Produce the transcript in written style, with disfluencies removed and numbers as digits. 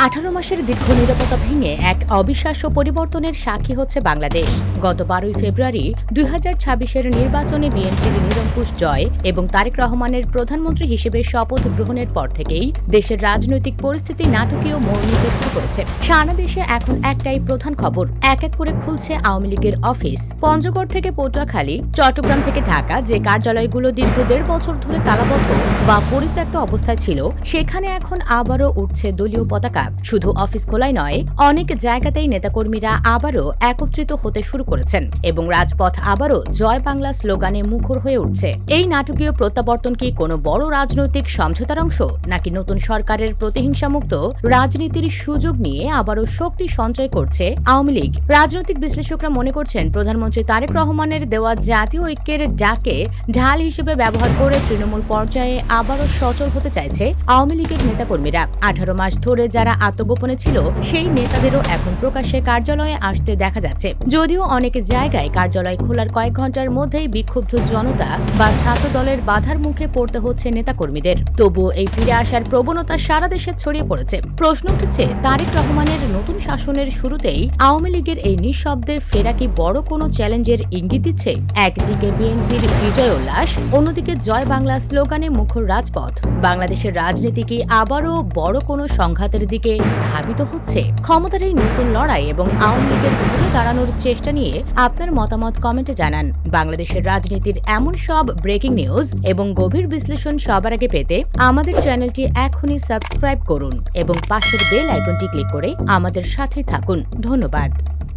18 মাসের দীর্ঘ নিরাপত্তা ভেঙে এক অবিশ্বাস্য পরিবর্তনের সাক্ষী হচ্ছে বাংলাদেশ। গত 12 ফেব্রুয়ারি 2026-এর নির্বাচনে বিএনপির নিরঙ্কুশ জয় এবং তারেক রহমানের প্রধানমন্ত্রী হিসেবে শপথ গ্রহণের পর থেকেই দেশের রাজনৈতিক পরিস্থিতি নাটকীয় মোড় নিতে শুরু করেছে। সারা দেশে এখন একটাই প্রধান খবর, এক এক করে খুলছে আওয়ামী লীগের অফিস। পঞ্চগড় থেকে পটুয়াখালী, চট্টগ্রাম থেকে ঢাকা, যে কার্যালয়গুলো দীর্ঘ 1.5 বছর ধরে তালাবদ্ধ বা পরিত্যক্ত অবস্থায় ছিল, সেখানে এখন আবারও উঠছে দলীয় পতাকা। শুধু অফিস খোলাই নয়, অনেক জায়গাতেই নেতাকর্মীরা আবারও একত্রিত হতে শুরু করেছেন এবং রাজপথ আবারও জয় বাংলা স্লোগানে মুখর হয়ে উঠছে। এই নাটকীয় প্রত্যাবর্তন কি কোনো বড় রাজনৈতিক সমঝোতার অংশ, নাকি নতুন সরকারের প্রতিহিংসামুক্ত রাজনীতির সুযোগ নিয়ে আবারও শক্তি সঞ্চয় করছে আওয়ামী লীগ? রাজনৈতিক বিশ্লেষকরা মনে করছেন, প্রধানমন্ত্রী তারেক রহমানের দেওয়া জাতীয় ঐক্যের ডাকে ঢাল হিসেবে ব্যবহার করে তৃণমূল পর্যায়ে আবারও সচল হতে চাইছে আওয়ামী লীগের নেতাকর্মীরা। 18 মাস ধরে যারা আত্মগোপনে ছিল, সেই নেতাদেরও এখন প্রকাশ্যে কার্যালয়ে আসতে দেখা যাচ্ছে। যদিও অনেক জায়গায় কার্যালয় খোলার কয়েক ঘন্টার মধ্যেই বিক্ষুব্ধ জনতা বা ছাত্র দলের বাধার মুখে পড়তে হচ্ছে নেতাকর্মীদের, তবুও এই ফিরে আসার প্রবণতা সারা দেশে ছড়িয়ে পড়েছে। প্রশ্ন উঠেছে, তারেক রহমানের নতুন শাসনের শুরুতেই আওয়ামী লীগের এই নিঃশব্দে ফেরা কি বড় কোনো চ্যালেঞ্জের ইঙ্গিত দিচ্ছে? একদিকে বিএনপির বিজয় উল্লাস, অন্যদিকে জয় বাংলা স্লোগানে মুখর রাজপথ। বাংলাদেশের রাজনীতি কি আবারও বড় কোনো সংঘাতের দিকে ধাবিত হচ্ছে? ক্ষমতার এই নতুন লড়াই এবং আওয়ামী লীগের ঘুরে দাঁড়ানোর চেষ্টা নিয়ে আপনার মতামত কমেন্টে জানান। বাংলাদেশের রাজনীতির এমন সব ব্রেকিং নিউজ এবং গভীর বিশ্লেষণ সবার আগে পেতে আমাদের চ্যানেলটি এখনই সাবস্ক্রাইব করুন এবং পাশের বেল আইকনটি ক্লিক করে আমাদের সাথে থাকুন। ধন্যবাদ।